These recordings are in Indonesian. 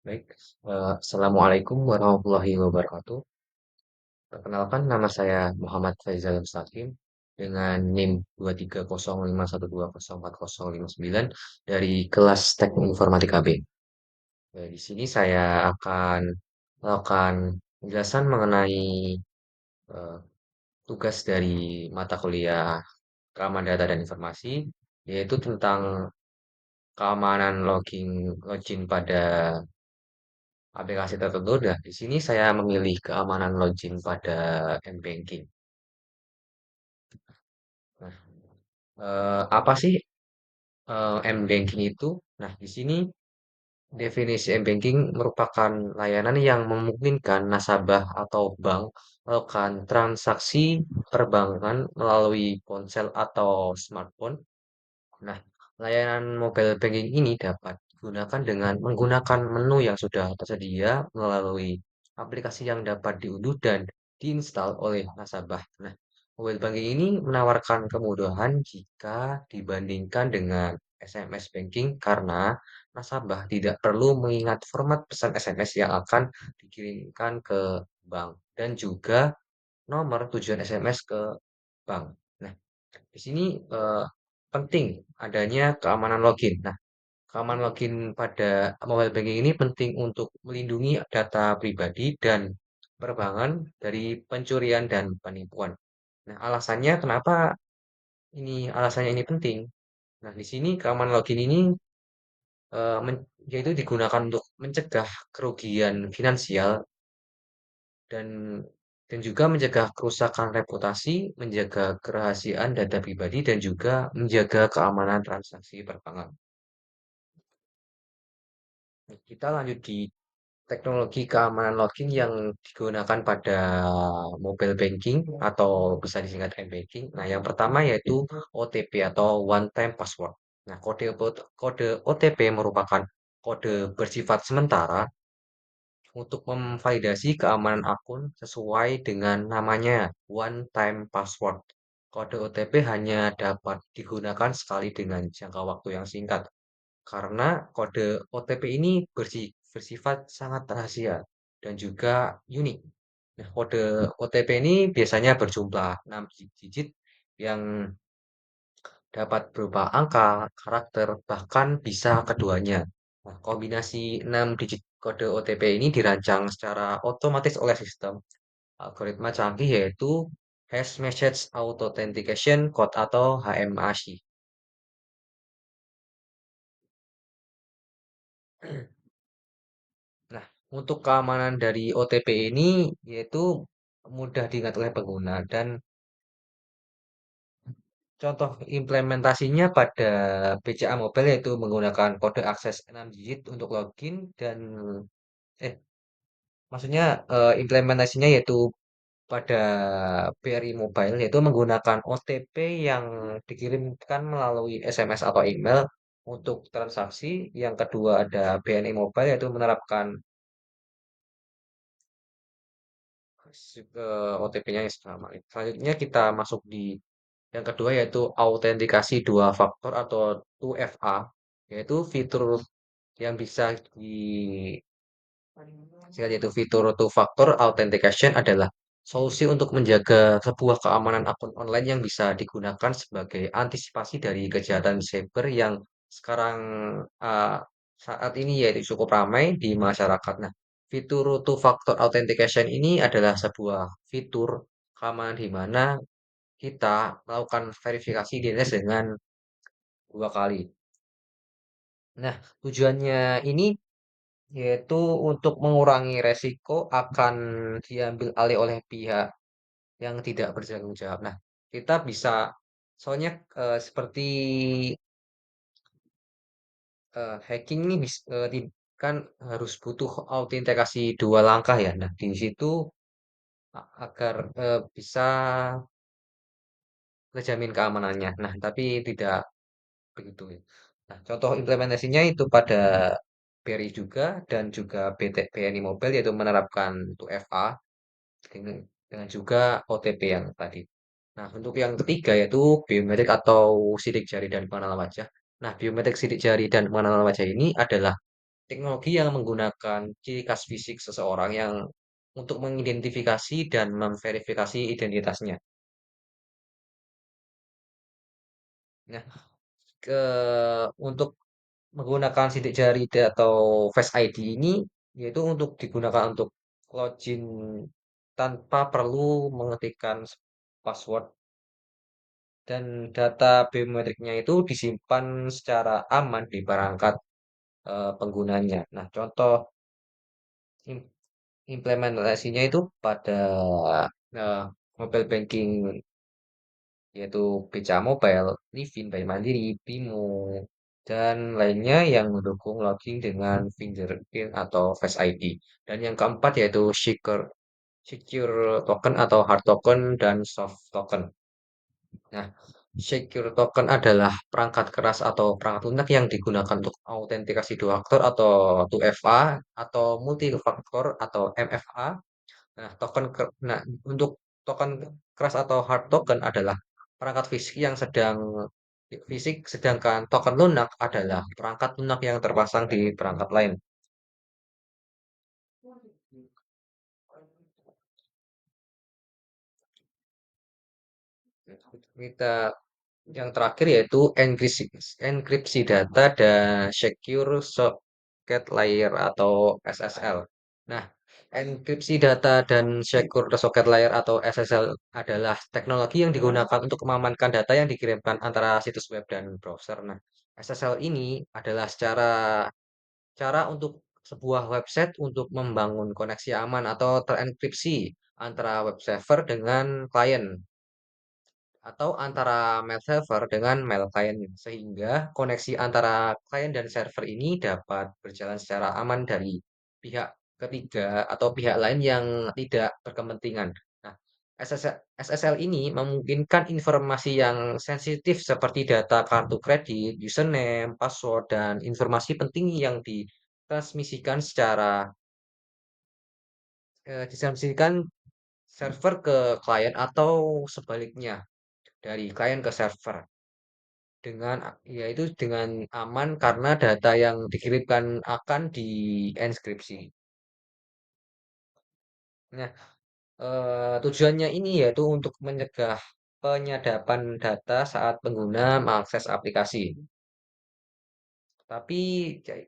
Baik, Assalamualaikum warahmatullahi wabarakatuh. Perkenalkan nama saya Muhammad Faizal Mustaqim dengan NIM 23051204059 dari kelas Teknik Informatika B. Di sini saya akan melakukan penjelasan mengenai eh, tugas dari mata kuliah keamanan data dan informasi, yaitu tentang keamanan login pada aplikasi tertentu. Nah, di sini saya memilih keamanan login pada m-banking. Nah, apa sih m-banking itu? Nah, di sini definisi m-banking merupakan layanan yang memungkinkan nasabah atau bank melakukan transaksi perbankan melalui ponsel atau smartphone. Nah, layanan mobile banking ini dapat digunakan dengan menggunakan menu yang sudah tersedia melalui aplikasi yang dapat diunduh dan diinstal oleh nasabah. Nah, mobile banking ini menawarkan kemudahan jika dibandingkan dengan SMS banking karena nasabah tidak perlu mengingat format pesan SMS yang akan dikirimkan ke bank dan juga nomor tujuan SMS ke bank. Nah, di sini penting adanya keamanan login. Nah, keamanan login pada mobile banking ini penting untuk melindungi data pribadi dan perbankan dari pencurian dan penipuan. Nah, alasannya ini penting. Nah, di sini keamanan login ini yaitu digunakan untuk mencegah kerugian finansial dan juga mencegah kerusakan reputasi, menjaga kerahasiaan data pribadi, dan juga menjaga keamanan transaksi perbankan. Kita lanjut di teknologi keamanan login yang digunakan pada mobile banking atau bisa disingkat m-banking. Nah, yang pertama yaitu OTP atau one time password. Nah, kode OTP merupakan kode bersifat sementara untuk memvalidasi keamanan akun sesuai dengan namanya one time password. Kode OTP hanya dapat digunakan sekali dengan jangka waktu yang singkat karena kode OTP ini bersifat sangat rahasia dan juga unik. Nah, kode OTP ini biasanya berjumlah 6 digit yang dapat berupa angka, karakter, bahkan bisa keduanya. Nah, kombinasi 6 digit kode OTP ini dirancang secara otomatis oleh sistem algoritma canggih yaitu Hash Message Authentication Code atau HMAC. Nah, untuk keamanan dari OTP ini yaitu mudah diingat oleh pengguna dan contoh implementasinya pada BCA Mobile yaitu menggunakan kode akses 6 digit untuk login dan eh maksudnya implementasinya yaitu pada BRI Mobile yaitu menggunakan OTP yang dikirimkan melalui SMS atau email untuk transaksi. Yang kedua ada BNI Mobile yaitu menerapkan OTP-nya yang sama. Selanjutnya kita masuk di yang kedua yaitu autentikasi dua faktor atau 2FA, yaitu fitur yang bisa yaitu fitur two factor authentication adalah solusi untuk menjaga sebuah keamanan akun online yang bisa digunakan sebagai antisipasi dari kejahatan cyber yang sekarang uh, saat ini yaitu cukup ramai di masyarakat. Nah, fitur two factor authentication ini adalah sebuah fitur keamanan di mana kita melakukan verifikasi identitas dengan dua kali. Nah, tujuannya ini yaitu untuk mengurangi resiko akan diambil alih oleh pihak yang tidak bertanggung jawab. Nah, kita bisa soalnya seperti hacking ini kan harus butuh autentikasi dua langkah ya. Nah, di situ agar bisa terjamin keamanannya. Nah, tapi tidak begitu ya. Nah, contoh implementasinya itu pada BRI juga dan juga BNI Mobile yaitu menerapkan 2FA dengan juga OTP yang tadi. Nah, untuk yang ketiga yaitu biometrik atau sidik jari dan pengenalan wajah. Nah, biometrik sidik jari dan pengenalan wajah ini adalah teknologi yang menggunakan ciri khas fisik seseorang yang untuk mengidentifikasi dan memverifikasi identitasnya. Nah, ke untuk menggunakan sidik jari atau Face ID ini yaitu untuk digunakan untuk login tanpa perlu mengetikkan password dan data biometriknya itu disimpan secara aman di perangkat penggunanya. Nah, contoh im- implementasinya itu pada eh, mobile banking yaitu BCA Mobile, Livin, Bank Mandiri, Bimo, dan lainnya yang mendukung login dengan fingerprint atau Face ID. Dan yang keempat yaitu secure token atau hard token dan soft token. Nah, secure token adalah perangkat keras atau perangkat lunak yang digunakan untuk autentikasi dua faktor atau 2FA atau multifaktor atau MFA. Nah, untuk token keras atau hard token adalah perangkat fisik, sedangkan token lunak adalah perangkat lunak yang terpasang di perangkat lain. Kita yang terakhir yaitu enkripsi data dan secure socket layer atau SSL. Nah, enkripsi data dan secure socket layer atau SSL adalah teknologi yang digunakan untuk mengamankan data yang dikirimkan antara situs web dan browser. Nah, SSL ini adalah cara untuk sebuah website untuk membangun koneksi aman atau terenkripsi antara web server dengan klien atau antara mail server dengan mail client sehingga koneksi antara klien dan server ini dapat berjalan secara aman dari pihak ketiga atau pihak lain yang tidak berkepentingan. Nah, SSL ini memungkinkan informasi yang sensitif seperti data kartu kredit, username, password, dan informasi penting yang ditransmisikan server ke klien atau sebaliknya dari klien ke server. Yaitu dengan aman karena data yang dikirimkan akan dienkripsi. Nah, tujuannya ini yaitu untuk mencegah penyadapan data saat pengguna mengakses aplikasi. Tapi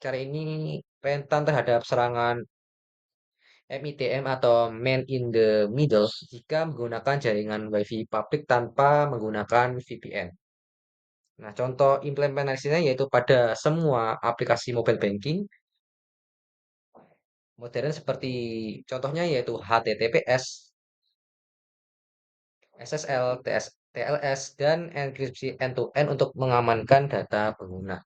cara ini rentan terhadap serangan MITM atau Man in the Middle jika menggunakan jaringan WiFi publik tanpa menggunakan VPN. Nah, contoh implementasinya yaitu pada semua aplikasi mobile banking modern seperti contohnya yaitu HTTPS, SSL, TLS, dan enkripsi end-to-end untuk mengamankan data pengguna.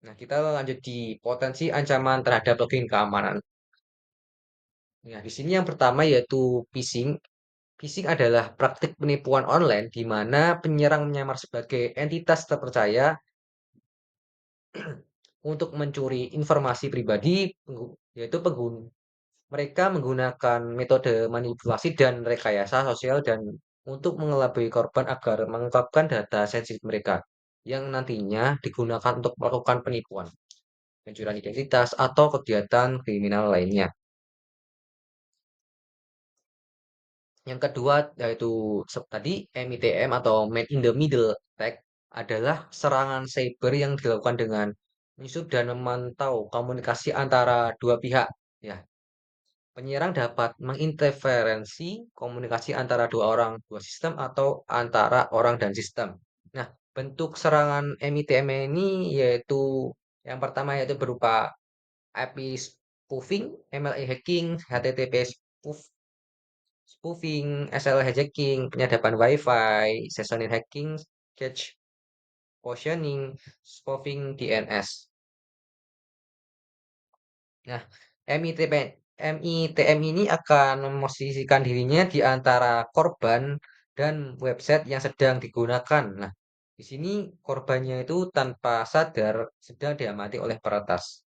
Nah, kita lanjut di potensi ancaman terhadap login keamanan. Nah, di sini yang pertama yaitu phishing. Phishing adalah praktik penipuan online di mana penyerang menyamar sebagai entitas terpercaya untuk mencuri informasi pribadi, yaitu pengguna. Mereka menggunakan metode manipulasi dan rekayasa sosial dan untuk mengelabui korban agar mengungkapkan data sensitif mereka yang nantinya digunakan untuk melakukan penipuan, pencurian identitas, atau kegiatan kriminal lainnya. Yang kedua yaitu tadi MITM atau Man in the Middle Attack adalah serangan cyber yang dilakukan dengan menyusup dan memantau komunikasi antara dua pihak. Ya, penyerang dapat menginterferensi komunikasi antara dua sistem atau antara orang dan sistem. Nah, bentuk serangan MITM ini yaitu yang pertama yaitu berupa IP spoofing, MLA hacking, HTTP spoofing, SSL hijacking, penyadapan WiFi, sessional hacking, cache positioning, spoofing DNS. Nah, MITM ini akan memosisikan dirinya di antara korban dan website yang sedang digunakan. Nah, di sini korbannya itu tanpa sadar sedang diamati oleh peretas.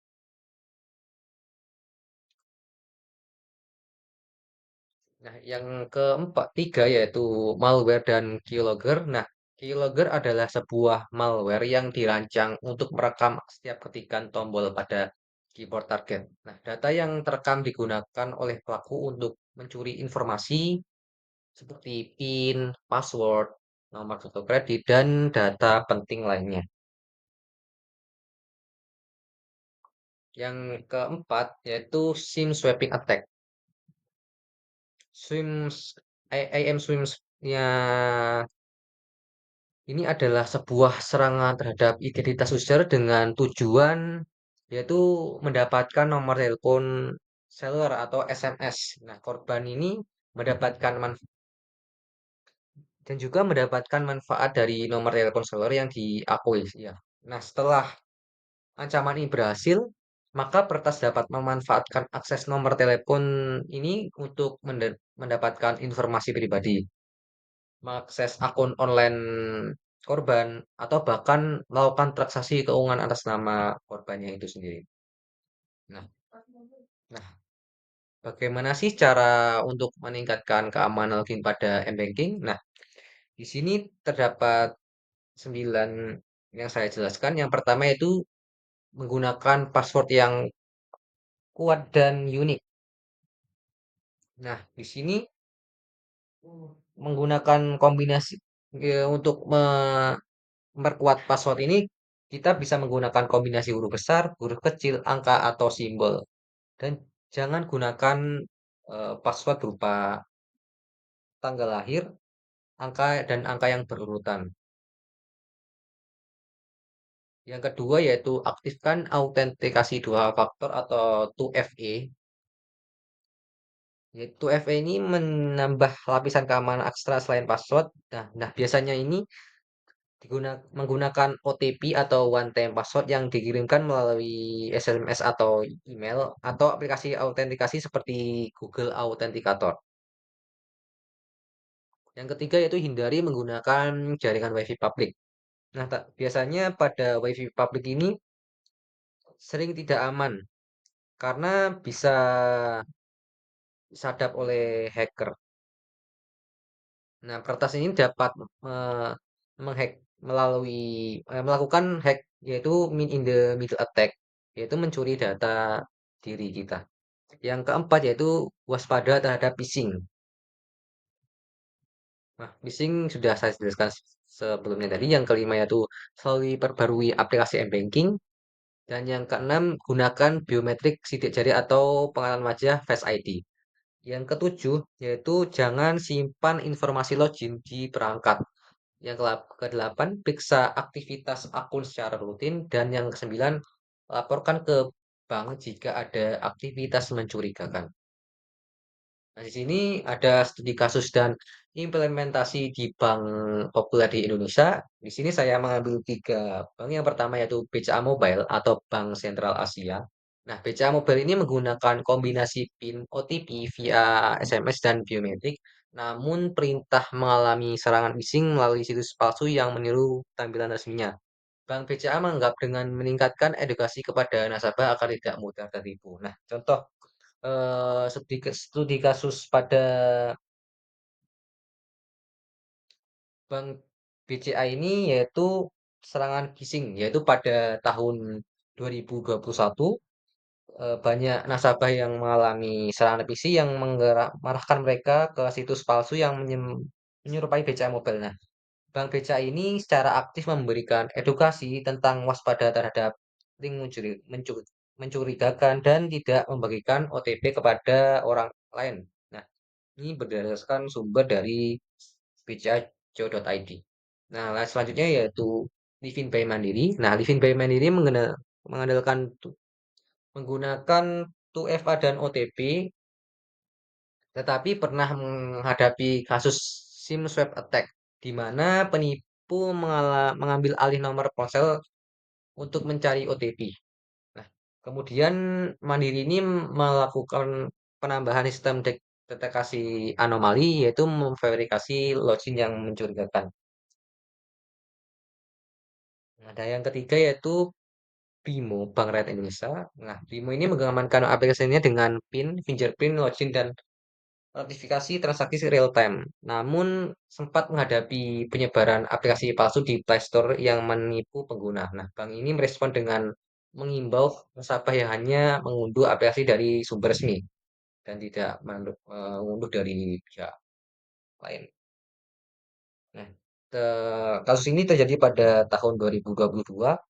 Nah, yang keempat, tiga yaitu malware dan keylogger. Nah, Keylogger adalah sebuah malware yang dirancang untuk merekam setiap ketikan tombol pada keyboard target. Nah, data yang terekam digunakan oleh pelaku untuk mencuri informasi seperti PIN, password, nomor kartu kredit, dan data penting lainnya. Yang keempat yaitu SIM swapping attack. SIM IM SIM-nya ini adalah sebuah serangan terhadap identitas user dengan tujuan yaitu mendapatkan nomor telepon seluler atau SMS. Nah, korban ini mendapatkan dan juga mendapatkan manfaat dari nomor telepon seluler yang diakui. Ya. Nah, setelah ancaman ini berhasil, maka peretas dapat memanfaatkan akses nomor telepon ini untuk mendapatkan informasi pribadi, mengakses akun online korban, atau bahkan melakukan transaksi keuangan atas nama korbannya itu sendiri. Nah, nah, bagaimana sih cara untuk meningkatkan keamanan login pada m-banking? Nah, di sini terdapat 9 yang saya jelaskan. Yang pertama itu menggunakan password yang kuat dan unik. Nah, di sini menggunakan kombinasi untuk memperkuat password ini kita bisa menggunakan kombinasi huruf besar, huruf kecil, angka atau simbol. Dan jangan gunakan password berupa tanggal lahir, angka dan angka yang berurutan. Yang kedua yaitu aktifkan autentikasi dua faktor atau 2FA. Yaitu 2FA ini menambah lapisan keamanan ekstra selain password. Nah, biasanya ini menggunakan OTP atau one time password yang dikirimkan melalui SMS atau email atau aplikasi autentikasi seperti Google Authenticator. Yang ketiga yaitu hindari menggunakan jaringan WiFi publik. Nah, biasanya pada WiFi publik ini sering tidak aman karena bisa disadap oleh hacker. Nah, peretas ini dapat menghack melalui melakukan hack yaitu min in the middle attack, yaitu mencuri data diri kita. Yang keempat yaitu waspada terhadap phishing. Nah, phishing sudah saya jelaskan sebelumnya tadi. Yang kelima yaitu selalu perbarui aplikasi m-banking. Dan yang keenam, gunakan biometrik sidik jari atau pengenalan wajah Face ID. Yang ketujuh, yaitu jangan simpan informasi login di perangkat. Yang kedelapan, periksa aktivitas akun secara rutin. Dan yang kesembilan, laporkan ke bank jika ada aktivitas mencurigakan. Nah, di sini ada studi kasus dan implementasi di bank populer di Indonesia. Di sini saya mengambil tiga bank. Yang pertama yaitu BCA Mobile atau Bank Sentral Asia. Nah, BCA Mobile ini menggunakan kombinasi PIN, OTP via SMS dan biometrik. Namun perintah mengalami serangan phishing melalui situs palsu yang meniru tampilan resminya. Bank BCA menganggap dengan meningkatkan edukasi kepada nasabah agar tidak mudah tertipu. Nah, contoh studi kasus pada Bank BCA ini yaitu serangan phishing, yaitu pada tahun 2021 banyak nasabah yang mengalami serangan phishing yang mengarahkan mereka ke situs palsu yang menyerupai BCA Mobile. Nah, Bank BCA ini secara aktif memberikan edukasi tentang waspada terhadap link mencurigakan dan tidak membagikan OTP kepada orang lain. Nah, ini berdasarkan sumber dari bca.co.id. Nah, selanjutnya yaitu Livin by Mandiri. Nah, Livin by Mandiri mengandalkan menggunakan 2FA dan OTP, tetapi pernah menghadapi kasus SIM swap attack, di mana penipu mengambil alih nomor ponsel untuk mencari OTP. Nah, kemudian Mandiri ini melakukan penambahan sistem deteksi anomali, yaitu memverifikasi login yang mencurigakan. Ada yang ketiga yaitu BIMO, Bank Rakyat Indonesia. Nah, BIMO ini mengamankan aplikasinya dengan PIN, fingerprint, login, dan notifikasi transaksi real time. Namun sempat menghadapi penyebaran aplikasi palsu di Play Store yang menipu pengguna. Nah, bank ini merespon dengan mengimbau nasabah yang hanya mengunduh aplikasi dari sumber resmi dan tidak mengunduh dari pihak lain. Nah, kasus ini terjadi pada tahun 2022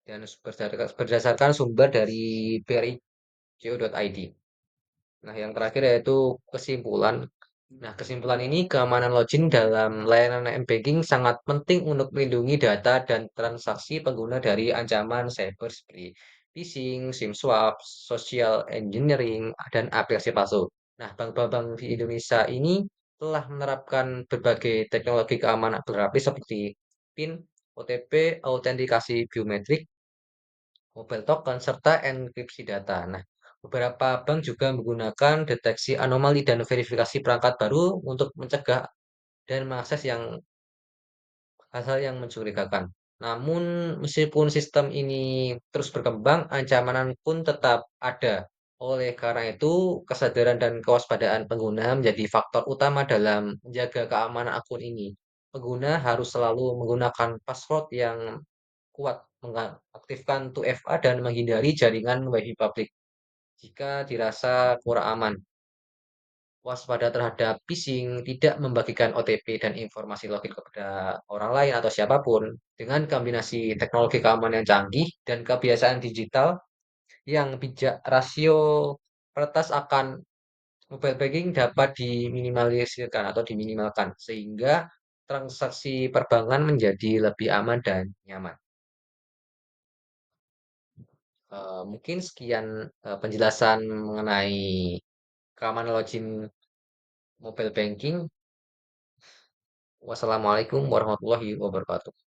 dan berdasarkan sumber dari bri.co.id. Nah, yang terakhir yaitu kesimpulan. Nah, kesimpulan ini keamanan login dalam layanan m-banking sangat penting untuk melindungi data dan transaksi pengguna dari ancaman cyber seperti phishing, SIM swap, social engineering, dan aplikasi palsu. Nah, bank-bank di Indonesia ini telah menerapkan berbagai teknologi keamanan berlapis seperti PIN, OTP, autentikasi biometrik, mobile token, serta enkripsi data. Nah, beberapa bank juga menggunakan deteksi anomali dan verifikasi perangkat baru untuk mencegah dan mengakses hal-hal yang mencurigakan. Namun, meskipun sistem ini terus berkembang, ancaman pun tetap ada. Oleh karena itu, kesadaran dan kewaspadaan pengguna menjadi faktor utama dalam menjaga keamanan akun ini. Pengguna harus selalu menggunakan password yang kuat, mengaktifkan 2FA dan menghindari jaringan WiFi publik jika dirasa kurang aman. Waspada terhadap phishing, tidak membagikan OTP dan informasi login kepada orang lain atau siapapun. Dengan kombinasi teknologi keamanan yang canggih dan kebiasaan digital yang bijak, rasio peretas akan mobile banking dapat diminimalisirkan atau diminimalkan sehingga transaksi perbankan menjadi lebih aman dan nyaman. Mungkin sekian penjelasan mengenai keamanan login mobile banking. Wassalamualaikum warahmatullahi wabarakatuh.